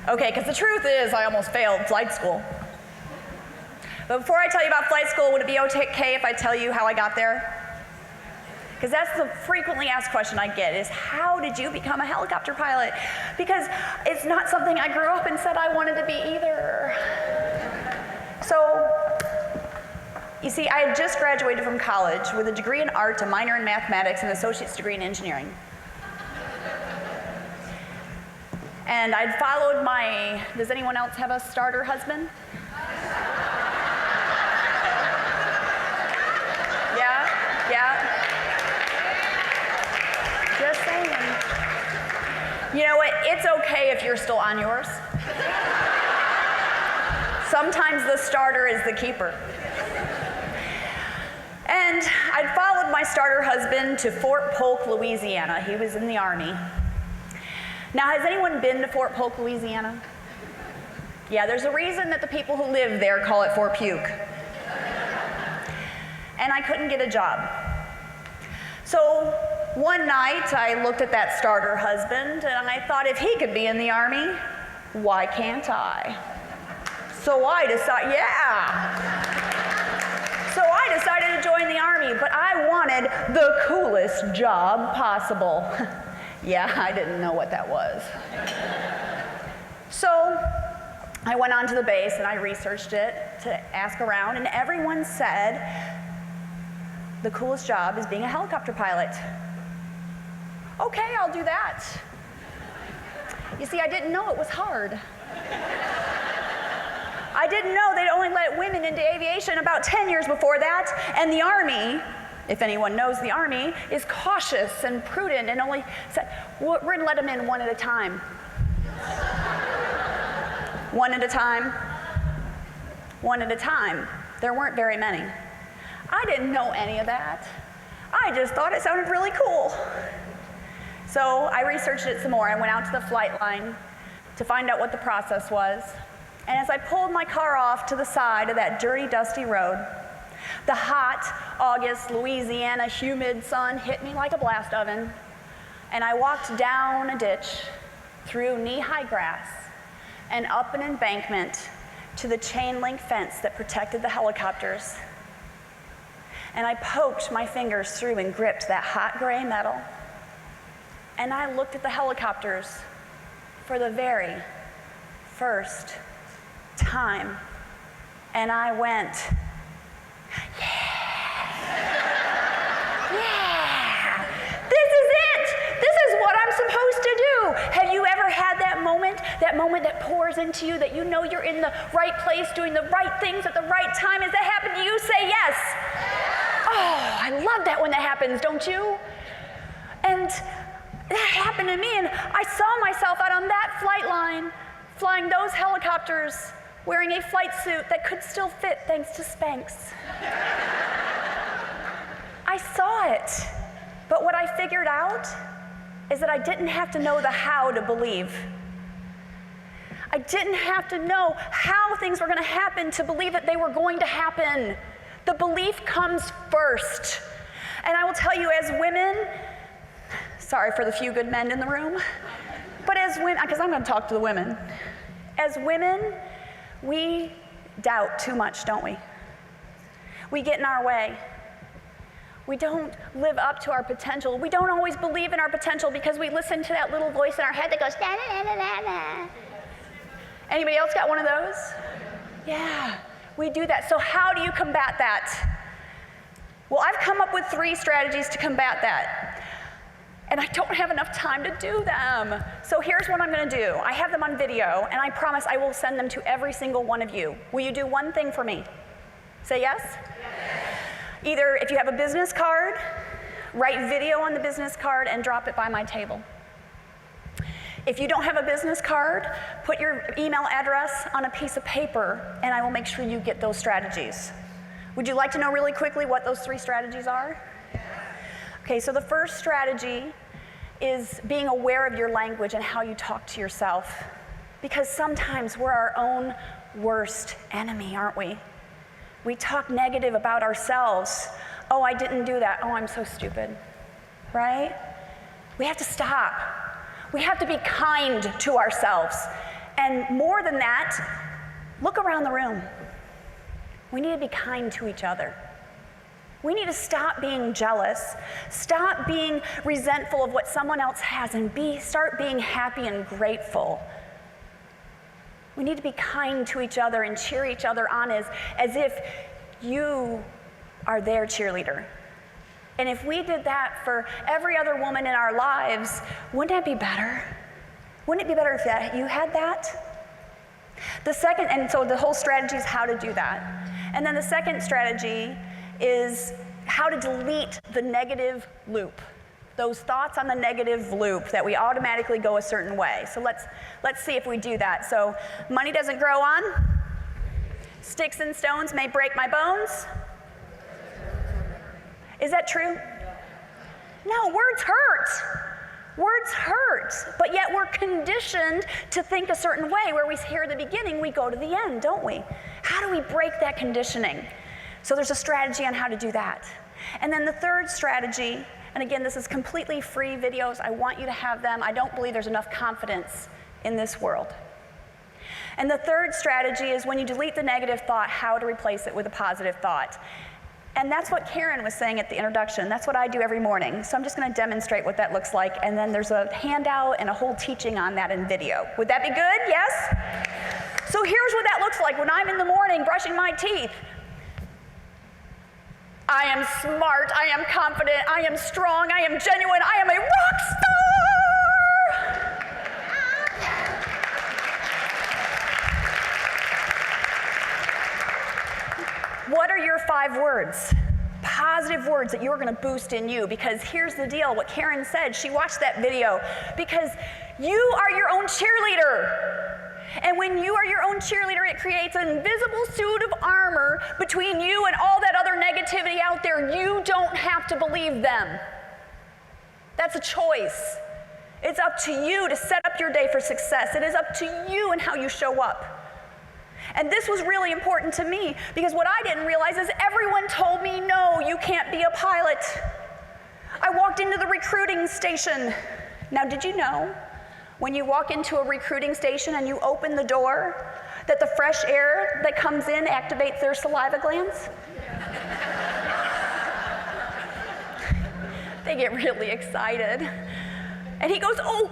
Okay, because the truth is I almost failed flight school. But before I tell you about flight school, would it be okay if I tell you how I got there? Because that's the frequently asked question I get is, how did you become a helicopter pilot? Because it's not something I grew up and said I wanted to be either. So, you see, I had just graduated from college with a degree in art, a minor in mathematics, and an associate's degree in engineering. And I'd followed my, does anyone else have a starter husband? Yeah? Just saying. You know what? It's okay if you're still on yours. Sometimes the starter is the keeper. And I'd followed my starter husband to Fort Polk, Louisiana. He was in the Army. Now, has anyone been to Fort Polk, Louisiana? Yeah, there's a reason that the people who live there call it Fort Puke. And I couldn't get a job. So one night I looked at that starter husband and I thought, if he could be in the Army, why can't I? So I decided to join the Army, but I wanted the coolest job possible. Yeah, I didn't know what that was. So I went onto the base and I researched it to ask around, and everyone said the coolest job is being a helicopter pilot. Okay, I'll do that. You see, I didn't know it was hard. I didn't know they'd only let women into aviation about 10 years before that, and the Army, if anyone knows the Army, is cautious and prudent and only said, we're going to let them in one at a time. One at a time. One at a time. There weren't very many. I didn't know any of that. I just thought it sounded really cool. So I researched it some more. I went out to the flight line to find out what the process was. And as I pulled my car off to the side of that dirty, dusty road, the hot August Louisiana humid sun hit me like a blast oven. And I walked down a ditch, through knee-high grass, and up an embankment to the chain link fence that protected the helicopters. And I poked my fingers through and gripped that hot gray metal. And I looked at the helicopters for the very first time. And I went, yeah, this is it. This is what I'm supposed to do. Have you ever had that moment that pours into you, that you know you're in the right place, doing the right things at the right time? Has that happened to you? Say yes. Oh, I love that when that happens, don't you? And that happened to me, and I saw myself out on that flight line, flying those helicopters, wearing a flight suit that could still fit thanks to Spanx. I saw it, but what I figured out is that I didn't have to know the how to believe. I didn't have to know how things were going to happen to believe that they were going to happen. The belief comes first. And I will tell you, as women, sorry for the few good men in the room, but as women, because I'm going to talk to the women, as women, we doubt too much, don't we? We get in our way. We don't live up to our potential. We don't always believe in our potential because we listen to that little voice in our head that goes, na na na na na. Anybody else got one of those? Yeah, we do that. So how do you combat that? Well, I've come up with 3 strategies to combat that. And I don't have enough time to do them. So here's what I'm going to do. I have them on video, and I promise I will send them to every single one of you. Will you do one thing for me? Say yes? Yes. Either if you have a business card, write video on the business card and drop it by my table. If you don't have a business card, put your email address on a piece of paper, and I will make sure you get those strategies. Would you like to know really quickly what those 3 strategies are? Okay, so the first strategy is being aware of your language and how you talk to yourself. Because sometimes we're our own worst enemy, aren't we? We talk negative about ourselves. Oh, I didn't do that. Oh, I'm so stupid. Right? We have to stop. We have to be kind to ourselves. And more than that, look around the room. We need to be kind to each other. We need to stop being jealous, stop being resentful of what someone else has, and start being happy and grateful. We need to be kind to each other and cheer each other on as if you are their cheerleader. And if we did that for every other woman in our lives, wouldn't that be better? Wouldn't it be better if you had that? And so the whole strategy is how to do that. And then the second strategy is how to delete the negative loop. Those thoughts on the negative loop that we automatically go a certain way. So let's see if we do that. So money doesn't grow on. Sticks and stones may break my bones. Is that true? No, words hurt. Words hurt, but yet we're conditioned to think a certain way. Where we hear the beginning, we go to the end, don't we? How do we break that conditioning? So there's a strategy on how to do that. And then the third strategy, and again, this is completely free videos. I want you to have them. I don't believe there's enough confidence in this world. And the third strategy is when you delete the negative thought, how to replace it with a positive thought. And that's what Karen was saying at the introduction. That's what I do every morning. So I'm just going to demonstrate what that looks like. And then there's a handout and a whole teaching on that in video. Would that be good? Yes? So here's what that looks like when I'm in the morning brushing my teeth. I am smart, I am confident, I am strong, I am genuine, I am a rock star! What are your 5 words? Positive words that you're going to boost in you, because here's the deal, what Karen said, she watched that video, because you are your own cheerleader. And when you are your own cheerleader, it creates an invisible suit of armor between you and all that other negativity out there. You don't have to believe them. That's a choice. It's up to you to set up your day for success. It is up to you and how you show up. And this was really important to me, because what I didn't realize is everyone told me, no, you can't be a pilot. I walked into the recruiting station. Now, did you know? When you walk into a recruiting station and you open the door, that the fresh air that comes in activates their saliva glands? They get really excited. And he goes, oh,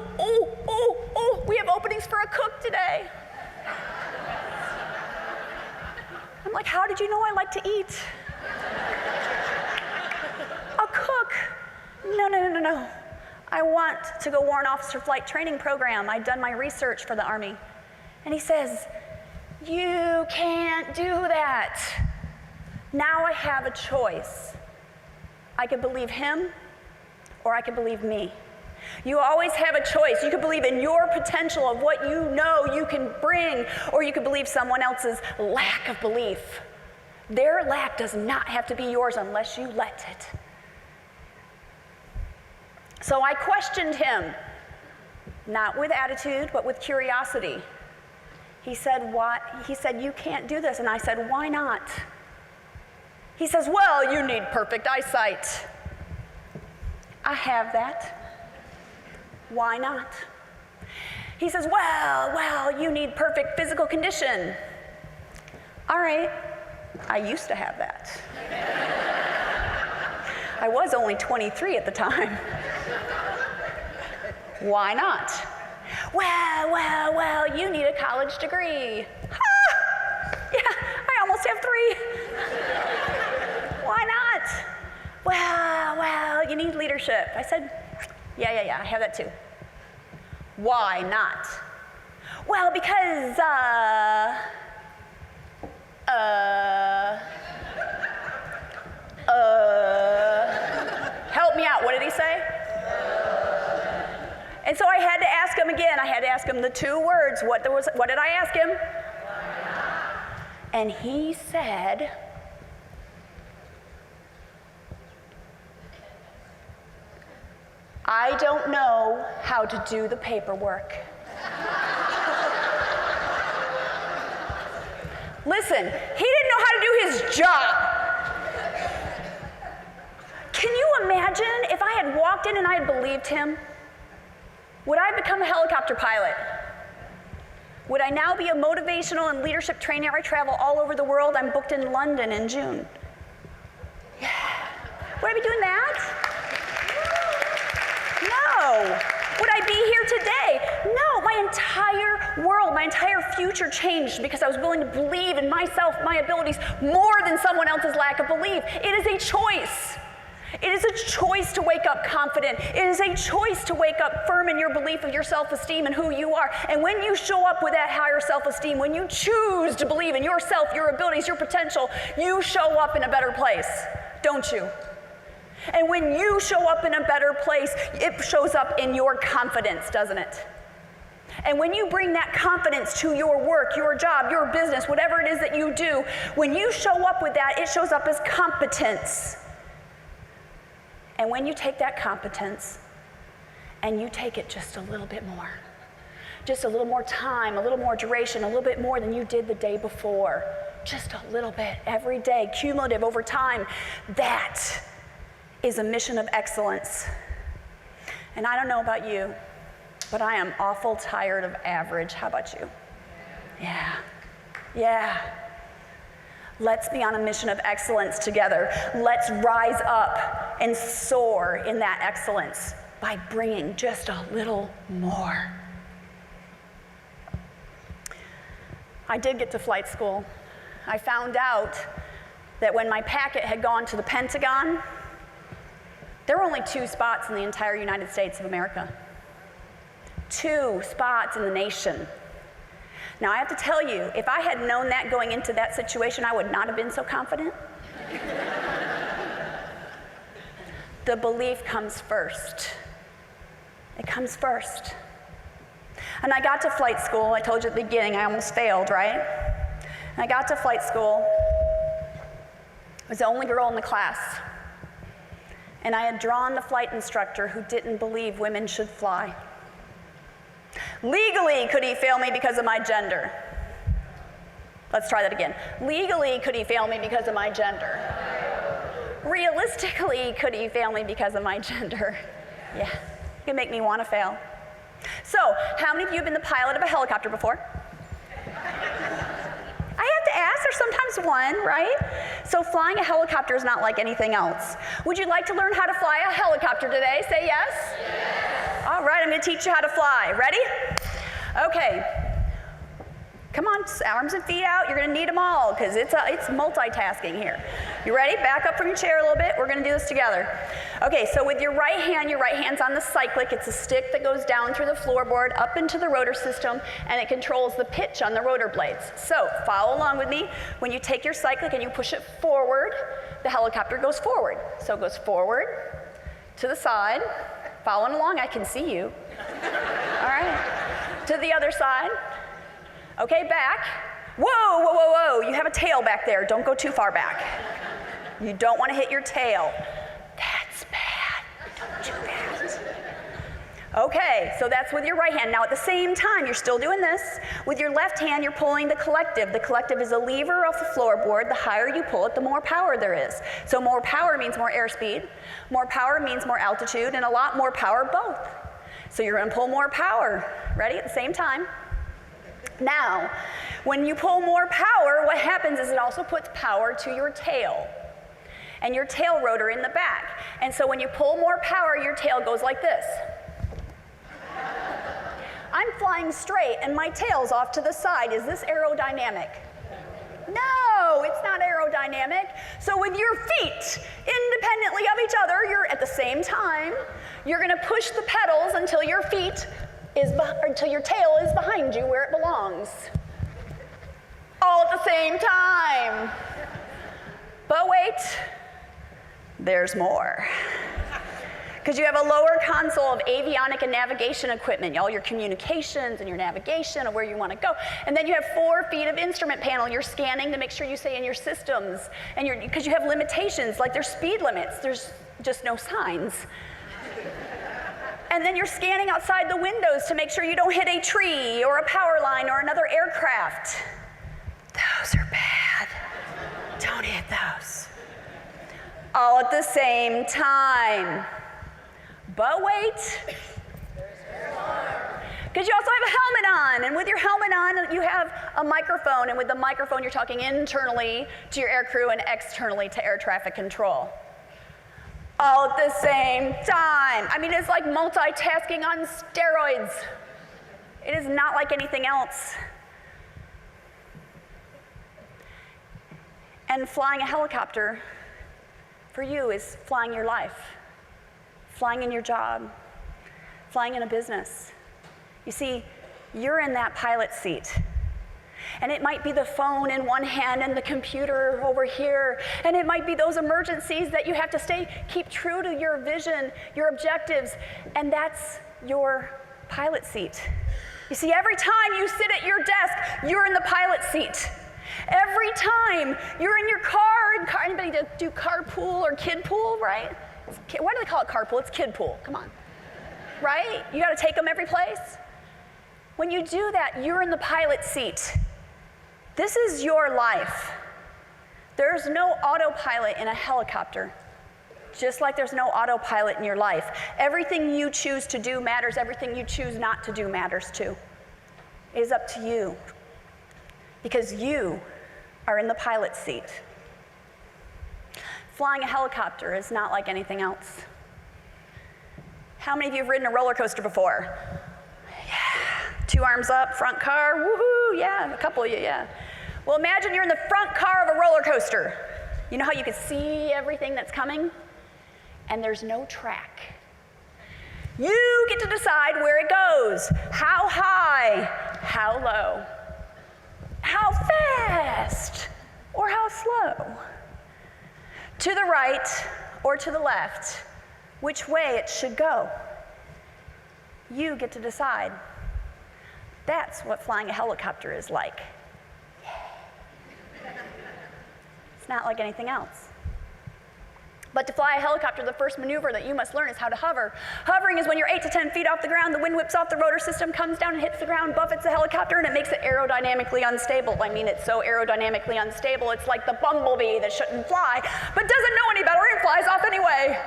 we have openings for a cook today. I'm like, how did you know I like to eat? A cook? No. I want to go Warrant Officer Flight Training Program. I'd done my research for the Army. And he says, you can't do that. Now I have a choice. I could believe him, or I could believe me. You always have a choice. You could believe in your potential of what you know you can bring, or you could believe someone else's lack of belief. Their lack does not have to be yours unless you let it. So I questioned him, not with attitude, but with curiosity. He said, "What?" He said, "You can't do this." And I said, "Why not?" He says, "Well, you need perfect eyesight." I have that. Why not? He says, well, you need perfect physical condition. All right, I used to have that. I was only 23 at the time. Why not? Well, you need a college degree. Yeah, I almost have 3. Why not? Well, you need leadership. I said, yeah, I have that too. Why not? Well, because, help me out, what did he say? And so I had to ask him again. I had to ask him the 2 words. What did I ask him? And he said, I don't know how to do the paperwork. Listen, he didn't know how to do his job. Can you imagine if I had walked in and I had believed him? Would I have become a helicopter pilot? Would I now be a motivational and leadership trainer? I travel all over the world. I'm booked in London in June. Yeah. Would I be doing that? No. Would I be here today? No. My entire world, my entire future changed because I was willing to believe in myself, my abilities, more than someone else's lack of belief. It is a choice. It is a choice to wake up confident. It is a choice to wake up firm in your belief of your self-esteem and who you are. And when you show up with that higher self-esteem, when you choose to believe in yourself, your abilities, your potential, you show up in a better place, don't you? And when you show up in a better place, it shows up in your confidence, doesn't it? And when you bring that confidence to your work, your job, your business, whatever it is that you do, when you show up with that, it shows up as competence. And when you take that competence and you take it just a little bit more, just a little more time, a little more duration, a little bit more than you did the day before, just a little bit every day, cumulative over time, that is a mission of excellence. And I don't know about you, but I am awful tired of average. How about you? Yeah. Let's be on a mission of excellence together. Let's rise up and soar in that excellence by bringing just a little more. I did get to flight school. I found out that when my packet had gone to the Pentagon, there were only 2 spots in the entire United States of America. 2 spots in the nation. Now, I have to tell you, if I had known that going into that situation, I would not have been so confident. The belief comes first. It comes first. And I got to flight school. I told you at the beginning, I almost failed, right? And I got to flight school. I was the only girl in the class. And I had drawn the flight instructor who didn't believe women should fly. Legally, could he fail me because of my gender? Let's try that again. Legally, could he fail me because of my gender? Realistically, could he fail me because of my gender? Yeah, it can make me want to fail. So, how many of you have been the pilot of a helicopter before? I have to ask, there's sometimes one, right? So flying a helicopter is not like anything else. Would you like to learn how to fly a helicopter today? Say yes? Yes. All right, I'm going to teach you how to fly. Ready? Okay. Come on, arms and feet out. You're going to need them all because it's multitasking here. You ready? Back up from your chair a little bit. We're going to do this together. Okay, so with your right hand's on the cyclic. It's a stick that goes down through the floorboard up into the rotor system, and it controls the pitch on the rotor blades. So follow along with me. When you take your cyclic and you push it forward, the helicopter goes forward. So it goes forward, to the side. Following along, I can see you. All right. To the other side. Okay, back. Whoa, whoa, whoa, whoa. You have a tail back there. Don't go too far back. You don't want to hit your tail. That's bad. Don't do that. Okay, so that's with your right hand. Now at the same time, you're still doing this. With your left hand, you're pulling the collective. The collective is a lever off the floorboard. The higher you pull it, the more power there is. So more power means more airspeed. More power means more altitude, and a lot more power both. So you're going to pull more power. Ready? At the same time. Now, when you pull more power, what happens is it also puts power to your tail and your tail rotor in the back. And so when you pull more power, your tail goes like this. I'm flying straight and my tail's off to the side. Is this aerodynamic? No, it's not aerodynamic. So with your feet independently of each other, you're at the same time, you're going to push the pedals until your tail is behind you where it belongs. All at the same time. But wait, there's more. Because you have a lower console of avionic and navigation equipment, all your communications and your navigation of where you want to go. And then you have 4 feet of instrument panel. You're scanning to make sure you stay in your systems. And because you have limitations, like there's speed limits. There's just no signs. And then you're scanning outside the windows to make sure you don't hit a tree or a power line or another aircraft. Those are bad. Don't hit those. All at the same time. But wait. Because you also have a helmet on, and with your helmet on, you have a microphone, and with the microphone, you're talking internally to your air crew and externally to air traffic control. All at the same time. I mean, it's like multitasking on steroids. It is not like anything else. And flying a helicopter for you is flying your life, flying in your job, flying in a business. You see, you're in that pilot seat. And it might be the phone in one hand and the computer over here. And it might be those emergencies that you have to keep true to your vision, your objectives. And that's your pilot seat. You see, every time you sit at your desk, you're in the pilot seat. Every time you're in your car, anybody do carpool or kid pool, right? Why do they call it carpool? It's kid pool, come on. Right? You gotta take them every place. When you do that, you're in the pilot seat. This is your life. There's no autopilot in a helicopter, just like there's no autopilot in your life. Everything you choose to do matters. Everything you choose not to do matters too. It is up to you, because you are in the pilot seat. Flying a helicopter is not like anything else. How many of you have ridden a roller coaster before? Yeah. 2 arms up, front car, woohoo, yeah, a couple of you, yeah. Well, imagine you're in the front car of a roller coaster. You know how you can see everything that's coming? And there's no track. You get to decide where it goes. How high, how low, how fast, or how slow. To the right or to the left, which way it should go. You get to decide. That's what flying a helicopter is like. It's not like anything else. But to fly a helicopter, the first maneuver that you must learn is how to hover. Hovering is when you're 8 to 10 feet off the ground, the wind whips off the rotor system, comes down and hits the ground, buffets the helicopter, and it makes it aerodynamically unstable. I mean, it's so aerodynamically unstable, it's like the bumblebee that shouldn't fly, but doesn't know any better and flies off anyway.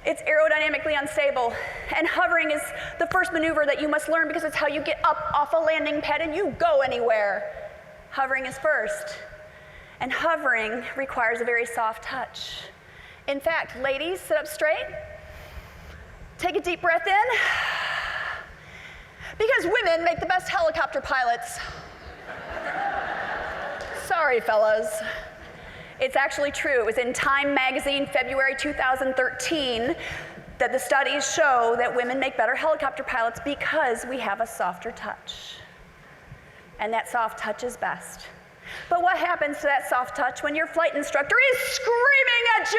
It's aerodynamically unstable. And hovering is the first maneuver that you must learn because it's how you get up off a landing pad and you go anywhere. Hovering is first. And hovering requires a very soft touch. In fact, ladies, sit up straight. Take a deep breath in. Because women make the best helicopter pilots. Sorry, fellas. It's actually true. It was in Time magazine, February 2013, that the studies show that women make better helicopter pilots because we have a softer touch. And that soft touch is best. But what happens to that soft touch when your flight instructor is screaming at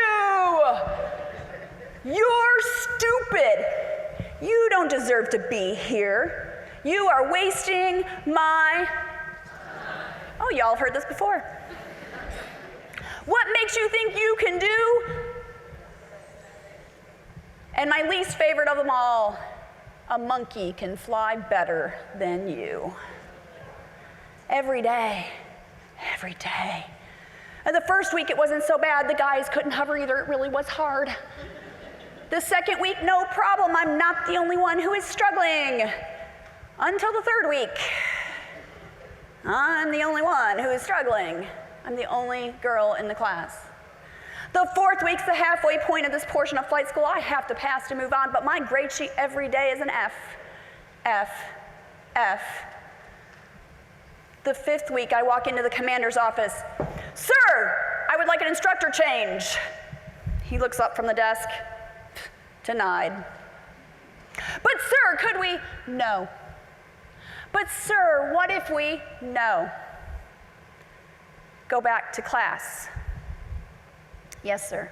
you? You're stupid. You don't deserve to be here. You are wasting my... Oh, y'all have heard this before. What makes you think you can do? And my least favorite of them all, a monkey can fly better than you. Every day. Every day. And the first week it wasn't so bad. The guys couldn't hover either. It really was hard. The second week, no problem. I'm not the only one who is struggling. Until the third week. I'm the only one who is struggling. I'm the only girl in the class. The fourth week's the halfway point of this portion of flight school. I have to pass to move on, but my grade sheet every day is an F. F. F. The fifth week, I walk into the commander's office. Sir, I would like an instructor change. He looks up from the desk. Denied. But sir, could we? No. But sir, what if we? No. Go back to class. Yes, sir.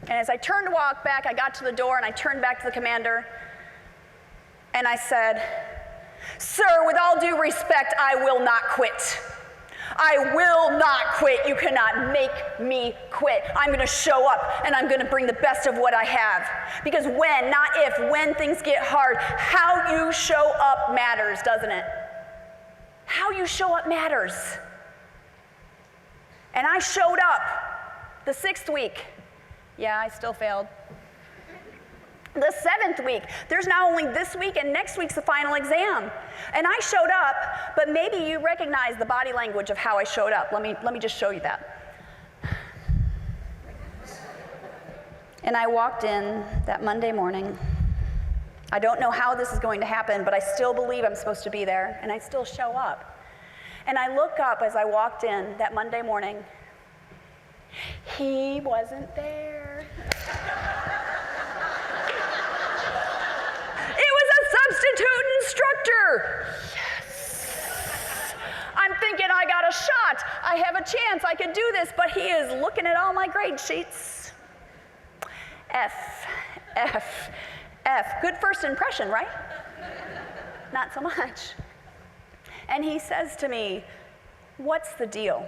And as I turned to walk back, I got to the door and I turned back to the commander and I said, sir, with all due respect, I will not quit. I will not quit. You cannot make me quit. I'm going to show up and I'm going to bring the best of what I have. Because when, not if, when things get hard, how you show up matters, doesn't it? How you show up matters. And I showed up the sixth week. Yeah, I still failed. The 7th week, there's not only this week and next week's the final exam. And I showed up, but maybe you recognize the body language of how I showed up. Let me just show you that. And I walked in that Monday morning. I don't know how this is going to happen, but I still believe I'm supposed to be there, and I still show up. And I look up as I walked in that Monday morning. He wasn't there. Substitute instructor. Yes. I'm thinking I got a shot. I have a chance. I could do this, but he is looking at all my grade sheets. F, F, F. Good first impression, right? Not so much. And he says to me, "What's the deal?"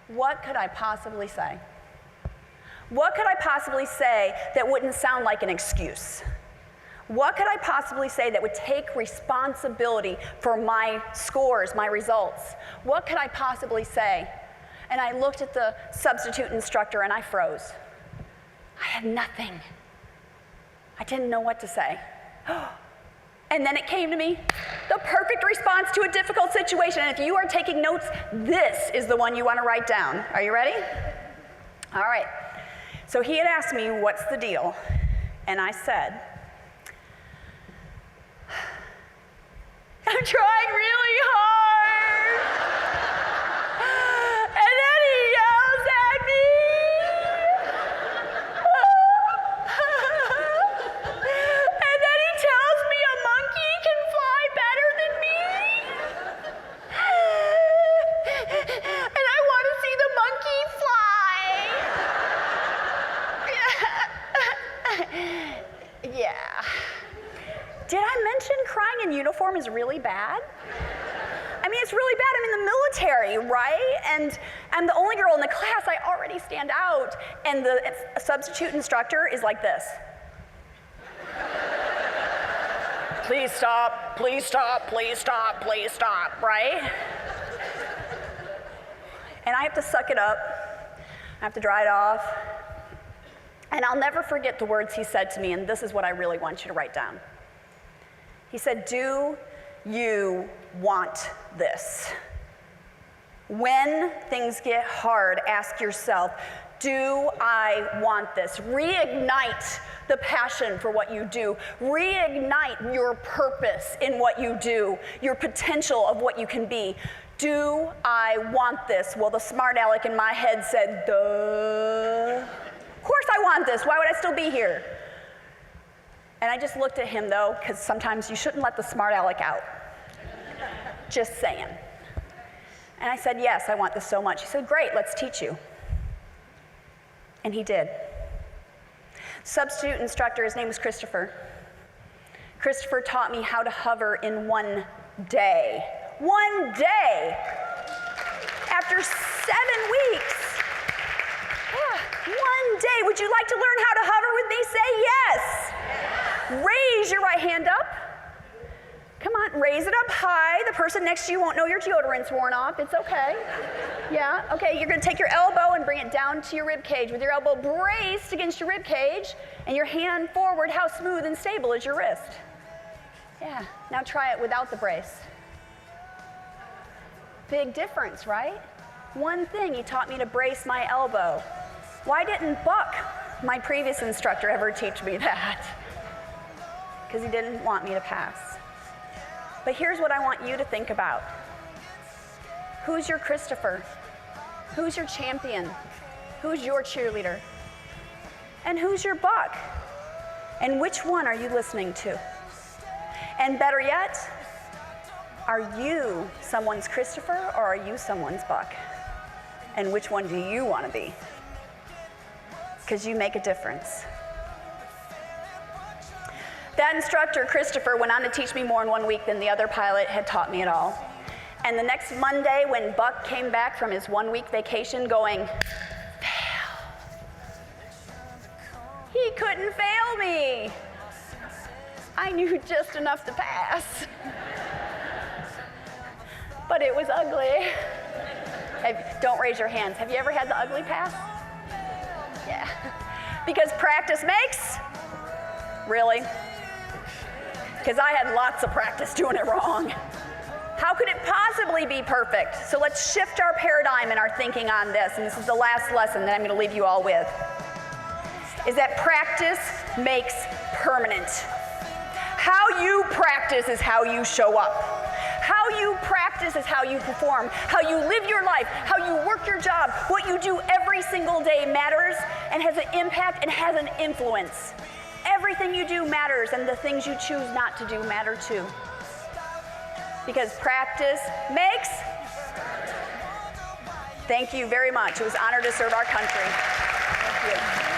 What could I possibly say? What could I possibly say that wouldn't sound like an excuse? What could I possibly say that would take responsibility for my scores, my results? What could I possibly say? And I looked at the substitute instructor and I froze. I had nothing. I didn't know what to say. And then it came to me, the perfect response to a difficult situation. And if you are taking notes, this is the one you want to write down. Are you ready? All right. So he had asked me, "What's the deal?" And I said, "I'm trying really hard." And then he yells at me. And then he tells me a monkey can fly better than me. And I want to see the monkey fly. Yeah. Did I mention crying in uniform is really bad? I mean, it's really bad. I'm in the military, right? And I'm the only girl in the class. I already stand out. And the substitute instructor is like this. Please stop, please stop, please stop, please stop, right? And I have to suck it up. I have to dry it off. And I'll never forget the words he said to me, and this is what I really want you to write down. He said, "Do you want this?" When things get hard, ask yourself, do I want this? Reignite the passion for what you do. Reignite your purpose in what you do, your potential of what you can be. Do I want this? Well, the smart aleck in my head said, duh. Of course I want this. Why would I still be here? And I just looked at him, though, because sometimes you shouldn't let the smart aleck out. Just saying. And I said, "Yes, I want this so much." He said, "Great, let's teach you." And he did. Substitute instructor, his name was Christopher. Christopher taught me how to hover in one day. One day! After 7 weeks. Yeah, one day. Would you like to learn how to hover with me? Say yes. Raise your right hand up. Come on, raise it up high. The person next to you won't know your deodorant's worn off. It's okay. Yeah, okay, you're gonna take your elbow and bring it down to your rib cage with your elbow braced against your rib cage and your hand forward. How smooth and stable is your wrist? Yeah, now try it without the brace. Big difference, right? One thing, he taught me to brace my elbow. Why didn't Buck, my previous instructor, ever teach me that? Because he didn't want me to pass. But here's what I want you to think about. Who's your Christopher? Who's your champion? Who's your cheerleader? And who's your Buck? And which one are you listening to? And better yet, are you someone's Christopher or are you someone's Buck? And which one do you want to be? Because you make a difference. That instructor, Christopher, went on to teach me more in 1 week than the other pilot had taught me at all. And the next Monday, when Buck came back from his 1 week vacation going, fail, he couldn't fail me. I knew just enough to pass. But it was ugly. Don't raise your hands. Have you ever had the ugly pass? Yeah. Because practice makes Really? Because I had lots of practice doing it wrong. How could it possibly be perfect? So let's shift our paradigm and our thinking on this, and this is the last lesson that I'm going to leave you all with, is that practice makes permanent. How you practice is how you show up. How you practice is how you perform. How you live your life, how you work your job, what you do every single day matters and has an impact and has an influence. Everything you do matters, and the things you choose not to do matter too. Because practice makes. Thank you very much. It was an honor to serve our country. Thank you.